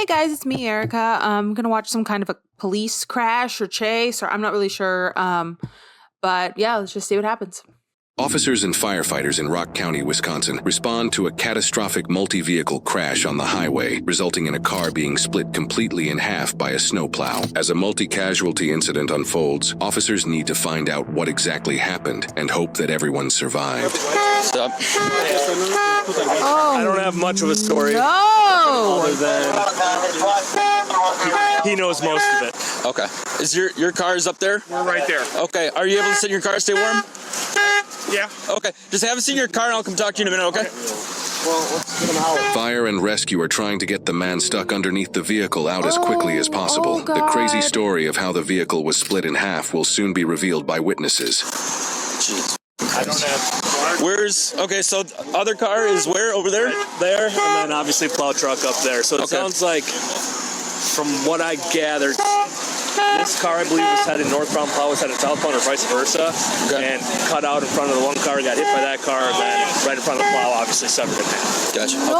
Hey guys, it's me, Erica. I'm gonna watch some kind of a police crash or chase, or I'm not really sure. But yeah, let's just see what happens. Officers and firefighters in Rock County, Wisconsin, respond to a catastrophic multi-vehicle crash on the highway, resulting in a car being split completely in half by a snowplow. As a multi-casualty incident unfolds, officers need to find out what exactly happened and hope that everyone survived. Stop. Oh, I don't have much of a story. No! Other than he knows most of it. Okay. Is your car's up there? We're right there. Okay. Are you able to sit in your car, stay warm? Yeah. Okay. Just have a seat in your car and I'll come talk to you in a minute, okay? Well, let's get him out. Fire and rescue are trying to get the man stuck underneath the vehicle out as quickly as possible. God. The crazy story of how the vehicle was split in half will soon be revealed by witnesses. Jeez. I don't have. Okay, so the other car is where? Over there? There, and then obviously plow truck up there. So it sounds like, from what I gathered, this car, I believe, was headed northbound, plow was headed southbound, or vice versa, and cut out in front of the one car, got hit by that car, and then right in front of the plow, obviously severed in half. Gotcha. No! Okay.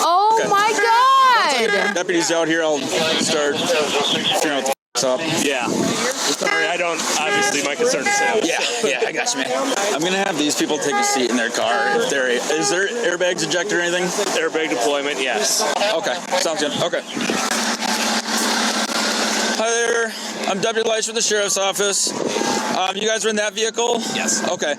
Oh Okay. my God! Deputies out here, I'll start figuring out the up. Yeah. Sorry, I don't, obviously, my concern is sales. Yeah, I got you, man. I'm gonna have these people take a seat in their car. Is there airbags ejected or anything? Airbag deployment, yes. Okay, sounds good. Okay. Hi there. I'm Deputy Lights from the Sheriff's Office. You guys are in that vehicle? Yes. Okay.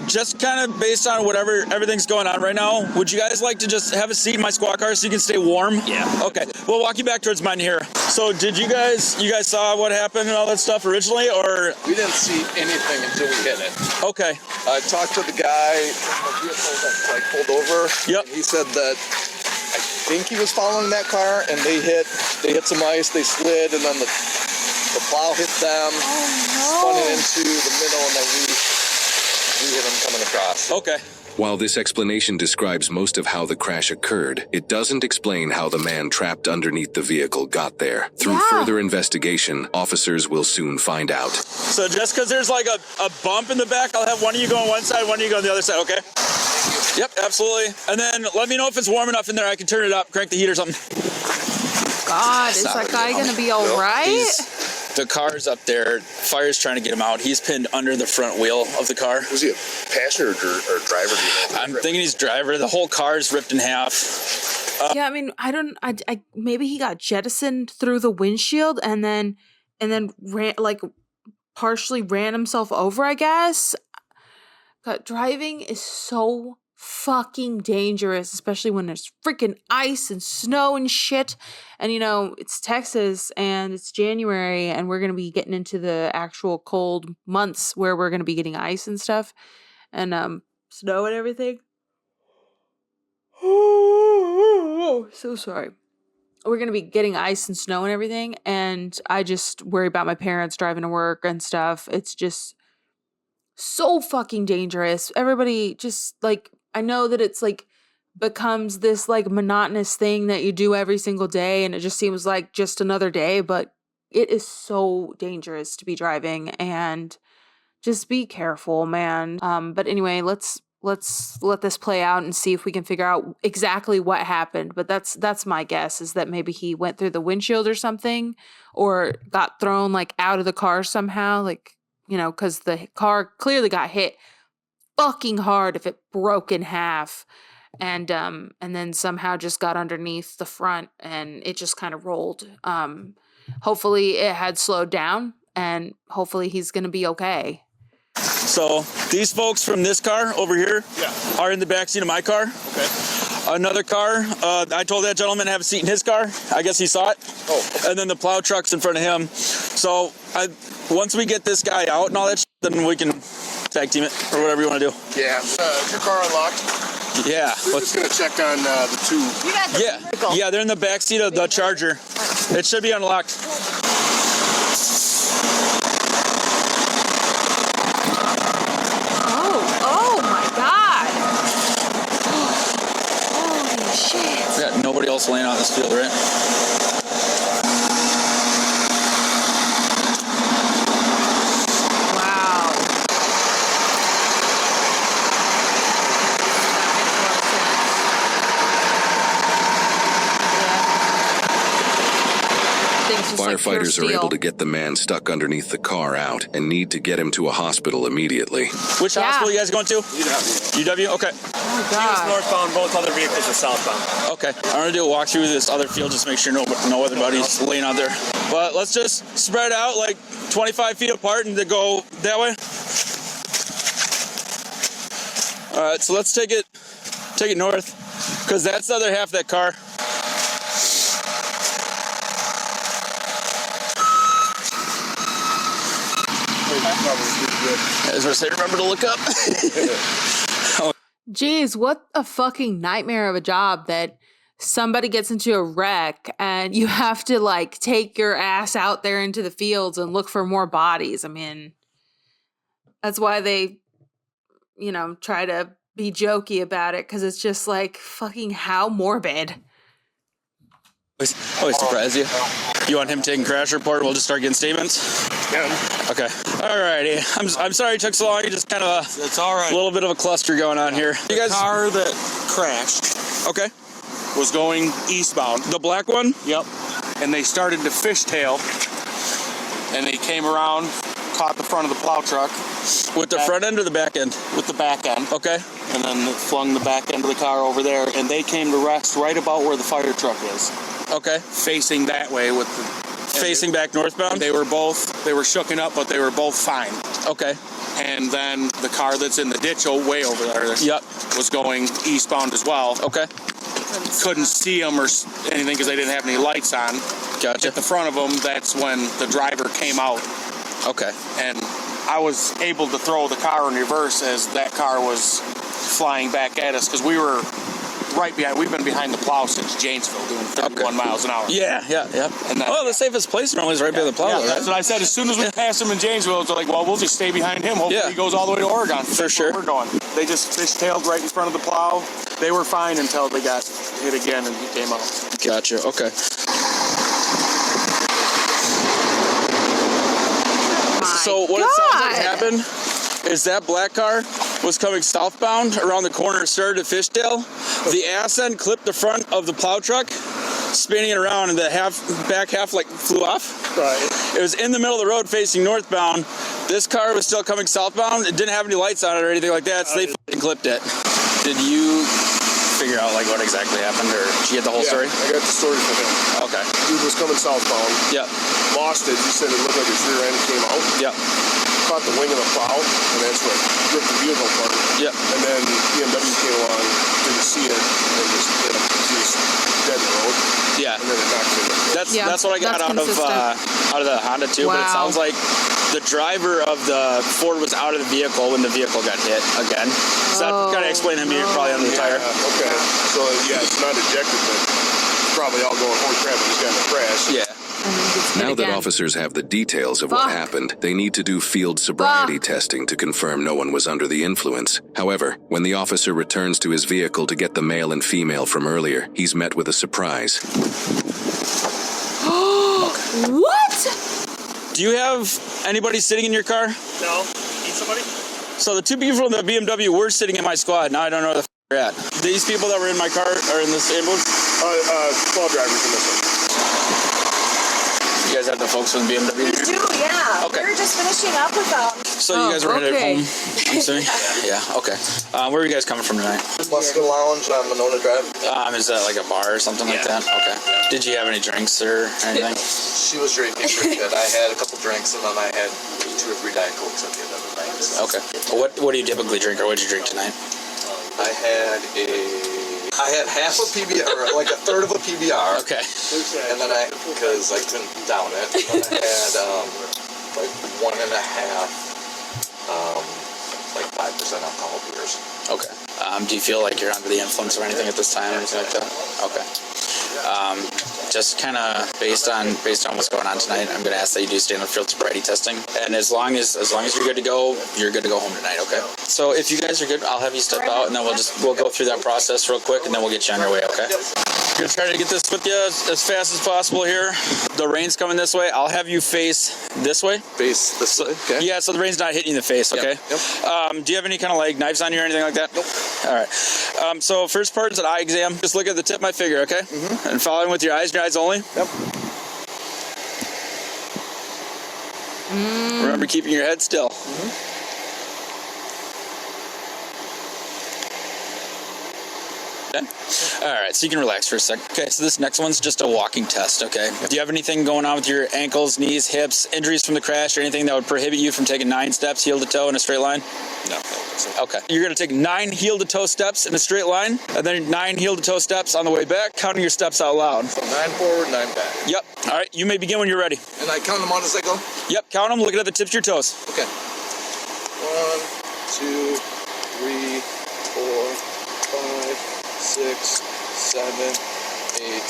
Just kind of based on everything's going on right now, would you guys like to just have a seat in my squad car so you can stay warm? Yeah. Okay. We'll walk you back towards mine here. So did you guys saw what happened and all that stuff originally, or? We didn't see anything until we hit it. Okay. I talked to the guy in the vehicle that pulled over. Yep. He said that I think he was following that car, and they hit some ice, they slid, and then the plow hit them, spun it into the middle, and then we hit them coming across. Okay. While this explanation describes most of how the crash occurred, it doesn't explain how the man trapped underneath the vehicle got there. Through further investigation, officers will soon find out. So just because there's like a bump in the back, I'll have one of you go on one side, one of you go on the other side, okay? Yep, absolutely. And then let me know if it's warm enough in there. I can turn it up, crank the heat or something. God, is that guy gonna be all right? The car's up there. Fire's trying to get him out. He's pinned under the front wheel of the car. Was he a passenger or driver? I'm thinking he's driver. The whole car's ripped in half. Yeah, I mean, I maybe he got jettisoned through the windshield and then ran, like, partially ran himself over, I guess. God, driving is so fucking dangerous, especially when there's freaking ice and snow and shit. And, it's Texas and it's January and we're going to be getting into the actual cold months where we're going to be getting ice and stuff and snow and everything. So sorry. We're going to be getting ice and snow and everything. And I just worry about my parents driving to work and stuff. It's just so fucking dangerous. Everybody just, like, I know that it's like becomes this like monotonous thing that you do every single day and it just seems like just another day, but it is so dangerous to be driving and just be careful, man. But anyway, let's let this play out and see if we can figure out exactly what happened. But that's my guess, is that maybe he went through the windshield or something, or got thrown like out of the car somehow, like, because the car clearly got hit fucking hard if it broke in half, and then somehow just got underneath the front and it just kind of rolled. Hopefully it had slowed down and hopefully he's gonna be okay. So these folks from this car over here are in the backseat of my car. Okay. Another car, I told that gentleman to have a seat in his car. I guess he saw it. Oh. Okay. And then the plow truck's in front of him. So once we get this guy out and all that shit, then we can tag team it or whatever you want to do. Yeah. Is your car unlocked? Yeah. We're just going to check on the two. Yeah, they're in the backseat of the Charger. It should be unlocked. Oh my God. Holy shit. We got nobody else laying on this field, right? Wow. That makes a lot of sense. Yeah. thing's just like pure Firefighters are steel. able to get the man stuck underneath the car out and need to get him to a hospital immediately. Which hospital you guys going to? UW? Okay. Oh my He was god. northbound, both other vehicles are southbound. Okay. I'm going to do a walk through this other field just to make sure no other buddies laying out there. But let's just spread out like 25 feet apart and then go that way. All right, so let's take it north because that's the other half of that car. As I say, remember to look up. Jeez, what a fucking nightmare of a job that somebody gets into a wreck and you have to like take your ass out there into the fields and look for more bodies. I mean, that's why they, try to be jokey about it because it's just like fucking how morbid. Always surprise you. You want him taking crash report? We'll just start getting statements. Yeah. Okay. Alrighty. I'm sorry it took so long. You just kind of It's all right. a little bit of a cluster going on here. You guys? The car that crashed Okay. was going eastbound. The black one? Yep. And they started to fishtail, and they came around, caught the front of the plow truck With the front end or the back end? with the back end, Okay. and then flung the back end of the car over there, and they came to rest right about where the fire truck is, Okay. facing that way with the... Facing back northbound? They were shooken up, but they were both fine. Okay. And then the car that's in the ditch way over there Yep. was going eastbound as well. Okay. Couldn't see them or anything because they didn't have any lights on. Gotcha. At the front of them, that's when the driver came out, Okay. and I was able to throw the car in reverse as that car was flying back at us because we were right behind. We've been behind the plow since Janesville doing 31 miles an hour. Yeah. And that, The safest place normally is right by the plow. yeah, right? that's what I said. As soon as we passed him in Janesville, it's like, well, we'll just stay behind him. Hopefully he goes all the way to Oregon. For That's sure. where we're going. They just fishtailed right in front of the plow. They were fine until they got hit again and he came out. Gotcha. Okay. So what it sounds like happened is that black car was coming southbound around the corner, started to fishtail. The ass end clipped the front of the plow truck, spinning it around, and the back half like flew off. Right. It was in the middle of the road facing northbound. This car was still coming southbound. It didn't have any lights on it or anything like that, so they fucking clipped it. Did you figure out like what exactly happened, or did you get the whole story? I got the story from him. Okay. Dude was coming southbound. Yep. Lost it. He said it looked like his rear end came out. Yep. Caught the wing of the plow, and that's what ripped the vehicle apart. Yep. And then BMW came along, didn't see it, and just hit him. He was dead in the road. Yeah. And then it knocked him. That's what I got that's out of the Honda too. But it Wow. sounds like the driver of the Ford was out of the vehicle when the vehicle got hit again. So that kind of explained him being probably on the tire. Okay. So, yeah, it's not ejected, but it's probably all going, holy crap, we just got in a crash. Yeah. And then gets hit Now that again. officers have the details of Fuck. what happened, they need to do field sobriety testing to confirm no one was under the influence. However, when the officer returns to his vehicle to get the male and female from earlier, he's met with a surprise. What? Do you have anybody sitting in your car? No? Need somebody? So the two people in the BMW were sitting in my squad. Now I don't know where the they're at. These people that were in my car are in this ambulance? 12 drivers in this one. You guys have the folks from the BMW? We do, yeah. Okay. We were just finishing up with them. So you guys were headed okay. home, I'm assuming? Yeah, okay. Where are you guys coming from tonight? Muskin Lounge on Monona Drive. Is that like a bar or something like that? Okay. Did you have any drinks or anything? She was drinking pretty good. I had a couple drinks, and then I had 2 or 3 Diet Cokes at the end of the night. So. Okay. What do you typically drink, or what did you drink tonight? I had half a PBR, or like a third of a PBR. Okay. And then because I couldn't down it, and then I had like 1.5, like 5% alcohol beers. Okay. Do you feel like you're under the influence or anything at this time or anything like that? Okay. Just kind of based on what's going on tonight, I'm going to ask that you do stand-up field sobriety testing, and as long as you're good to go home tonight. Okay. So if you guys are good, I'll have you step out, and then we'll go through that process real quick, and then we'll get you on your way. Okay. I'm gonna try to get this with you as fast as possible here. The rain's coming this way. I'll have you face this way. Face this way. Okay. Yeah, so the rain's not hitting you in the face, okay? Yep. Do you have any kind of like knives on you or anything like that? Nope. All right. So first part is an eye exam. Just look at the tip of my finger, okay? Mm-hmm. And following with your eyes only. Yep. Remember keeping your head still. Okay. All right, so you can relax for a sec. Okay, so this next one's just a walking test, okay? Do you have anything going on with your ankles, knees, hips, injuries from the crash, or anything that would prohibit you from taking 9 steps heel to toe in a straight line? No. Okay. You're going to take 9 heel to toe steps in a straight line, and then 9 heel to toe steps on the way back, counting your steps out loud. So 9 forward, 9 back. Yep. All right, you may begin when you're ready. And I count them on as I go? Yep, count them, looking at the tips of your toes. Okay. 1, 2, 3, 4, 5, 6, 7, 8, 9.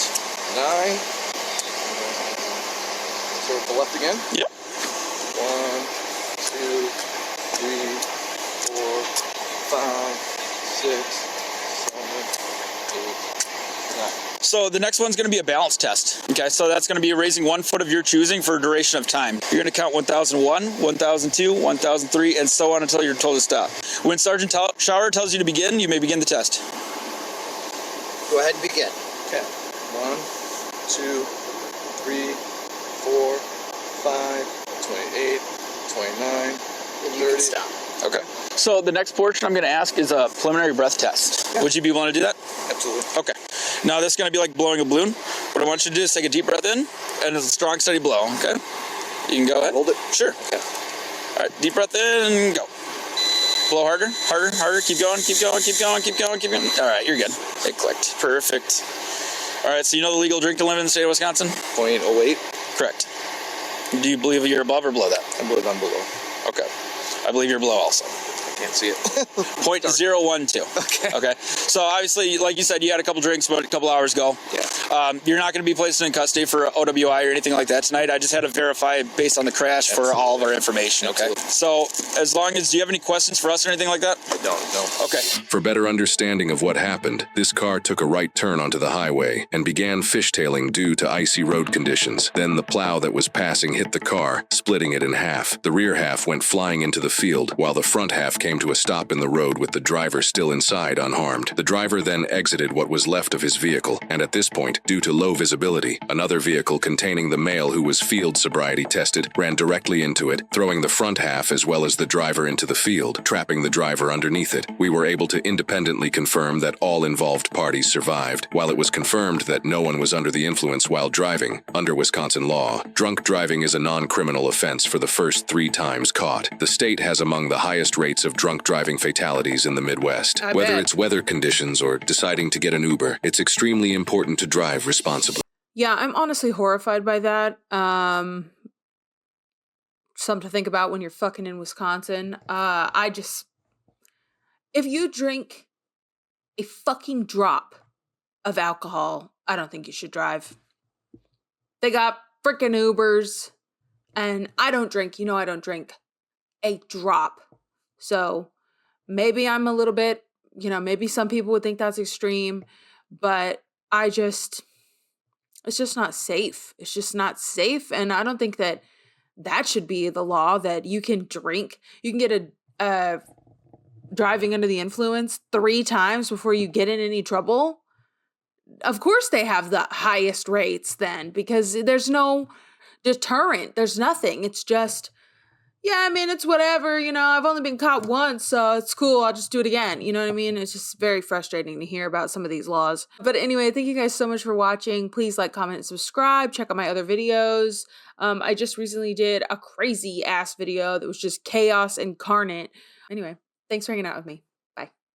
So with the left again? Yep. 1, 2, 3, 4, 5, 6, 7, 8, 9. So the next one's going to be a balance test. Okay, so that's going to be raising 1 foot of your choosing for a duration of time. You're going to count 1001, 1002, 1003, and so on until you're told to stop. When Sergeant Shower tells you to begin, you may begin the test. Go ahead and begin. Okay. 1, 2, 3, 4, 5, 28, 29, 30. Stop. Okay. So the next portion I'm going to ask is a preliminary breath test. Yeah. Would you be willing to do that? Absolutely. Okay. Now this is going to be like blowing a balloon. What I want you to do is take a deep breath in, and it's a strong, steady blow. Okay. You can go ahead. Hold it. Sure. Okay. All right. Deep breath in and go. Blow harder, harder, harder. Keep going, keep going, keep going, keep going, keep going. All right, you're good. It clicked. Perfect. All right, so you know the legal drink limit in the state of Wisconsin? 0.08. Correct. Do you believe you're above or below that? I believe I'm below. Okay. I believe you're below also. Can't see it. 0.012. Okay. So obviously, like you said, you had a couple drinks about a couple hours ago. Yeah. You're not going to be placed in custody for OWI or anything like that tonight. I just had to verify based on the crash for all of our information. Okay. Absolutely. So as long as, do you have any questions for us or anything like that? I don't know. Okay. For better understanding of what happened, this car took a right turn onto the highway and began fishtailing due to icy road conditions. Then the plow that was passing hit the car, splitting it in half. The rear half went flying into the field, while the front half came to a stop in the road with the driver still inside unharmed. The driver then exited what was left of his vehicle, and at this point, due to low visibility, another vehicle containing the male who was field sobriety tested ran directly into it, throwing the front half as well as the driver into the field, trapping the driver underneath it. We were able to independently confirm that all involved parties survived, while it was confirmed that no one was under the influence while driving. Under Wisconsin law, drunk driving is a non-criminal offense for the first 3 times caught. The state has among the highest rates of drunk driving fatalities in the Midwest. Whether it's weather conditions or deciding to get an Uber, it's extremely important to drive responsibly. Yeah, I'm honestly horrified by that. Something to think about when you're fucking in Wisconsin. If you drink a fucking drop of alcohol, I don't think you should drive. They got freaking Ubers, and I don't drink. You know I don't drink a drop. So maybe I'm a little bit, maybe some people would think that's extreme, but it's just not safe. It's just not safe. And I don't think that should be the law, that you can drink. You can get a driving under the influence 3 times before you get in any trouble. Of course they have the highest rates then, because there's no deterrent. There's nothing. It's just, yeah, I mean, it's whatever, I've only been caught once, so it's cool. I'll just do it again. You know what I mean? It's just very frustrating to hear about some of these laws. But anyway, thank you guys so much for watching. Please like, comment, and subscribe. Check out my other videos. I just recently did a crazy ass video that was just chaos incarnate. Anyway, thanks for hanging out with me.